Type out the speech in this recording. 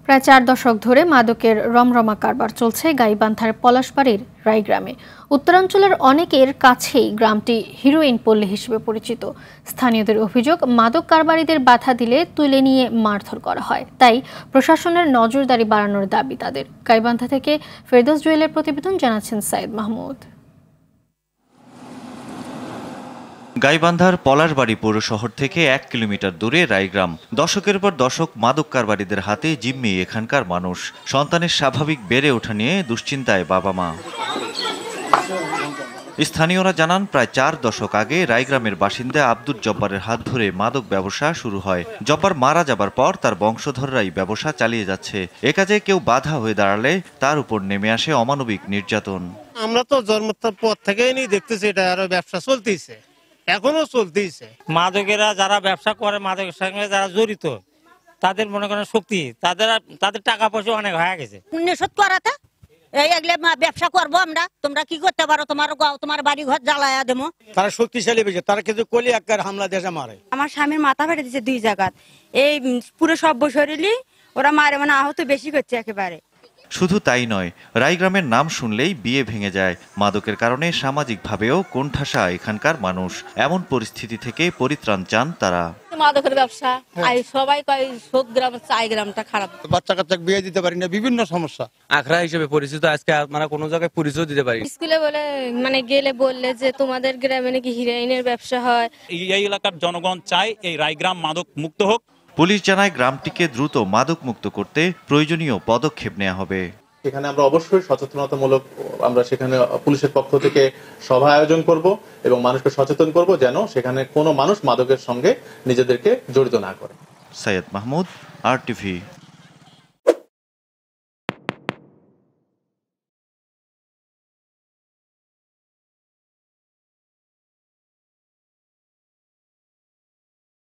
প্রায় 4 দশক ধরে মাদকের রমরমা কারবার চলছে গাইবান্ধার পলাশবাড়ির রায়গ্রামে। উত্তরাঞ্চলের অনেকের কাছেই গ্রামটি হিরোইন পল্লী হিসেবে পরিচিত। স্থানীয়দের অভিযোগ, মাদক কারবারিদের বাধা দিলে তুলে নিয়ে মারধর করা হয়। তাই প্রশাসনের নজরদারি বাড়ানোর দাবি তাদের। গাইবান্ধা থেকে ফেরদৌস জুয়েলের প্রতিবেদন জানাচ্ছেন সাইদ মাহমুদ। গাইবান্ধার পলাশবাড়ি পৌর শহর থেকে 1 কিলোমিটার দূরে রায়গ্রাম। দশকের পর দশক মাদক কারবারিদের হাতে জিম্মি এখানকার মানুষ। সন্তানের স্বাভাবিক বেড়ে ওঠা নিয়ে দুশ্চিন্তায় বাবা মা। স্থানীয়রা জানান, প্রায় 4 দশক আগে রায়গ্রামের বাসিন্দা আব্দুল জব্বারের হাত ধরে মাদক ব্যবসা শুরু হয়। জব্বার মারা যাবার পর তার বংশধররাই ব্যবসা চালিয়ে যাচ্ছে। এ কাজে কেউ বাধা হয়ে দাঁড়ালে তার উপর নেমে আসে অমানবিক নির্যাতন। আমরা তো জন্মের পর থেকেই দেখতেছি এটা আরো ব্যবসা চলতেছে, এখনো চলতেছে। মাদকেরা যারা ব্যবসা করে, মাদকের সঙ্গে যারা জড়িত, তাদের মনে করেন শক্তি, তাদের টাকা পয়সা অনেক হয়ে গেছে। ব্যবসা করবো আমরা, তোমরা কি করতে পারো? তোমার বাড়ি ঘর জ্বালায়া দেবো। তারা শক্তিশালী বেশি, তারা কিন্তু কলি আকার হামলা দেশে মারে। আমার স্বামীর মাথা ফেটে দিচ্ছে 2 জায়গায়, এই পুরো সভ্য শরীরই ওরা মারে, মানে আহত বেশি করছে একেবারে। শুধু তাই নয়, রায়গ্রামের নাম শুনলেই বিয়ে ভেঙে যায়। মাদকের কারণে সামাজিকভাবেও কোণঠাসা এখানকার মানুষ। এমন পরিস্থিতি থেকে পরিত্রাণ চান তারা। মাদকের ব্যবসা সবাই কয় সব গ্রাম, 4 গ্রামটা খারাপ। বাচ্চা কাচ্চা বিয়ে দিতে পারি না, বিভিন্ন সমস্যা। আখড়া হিসেবে পরিচিত, আজকে মানে কোনো জায়গায় পরিচয় দিতে পারি। স্কুলে বলে গেলে বললে যে তোমাদের গ্রামে নাকি হিরোইনের ব্যবসা হয়। এই এলাকার জনগণ চায় এই রায়গ্রাম মাদক মুক্ত হোক। পুলিশ জানায়, গ্রামটিকে দ্রুত মাদক মুক্ত করতে প্রয়োজনীয় পদক্ষেপ নেওয়া হবে। এখানে আমরা অবশ্যই সচেতনতামূলক, আমরা সেখানে পুলিশের পক্ষ থেকে সভা আয়োজন করব এবং মানুষকে সচেতন করব যেন সেখানে কোনো মানুষ মাদকের সঙ্গে নিজেদেরকে জড়িত না করে। সাইদ মাহমুদ, RTV।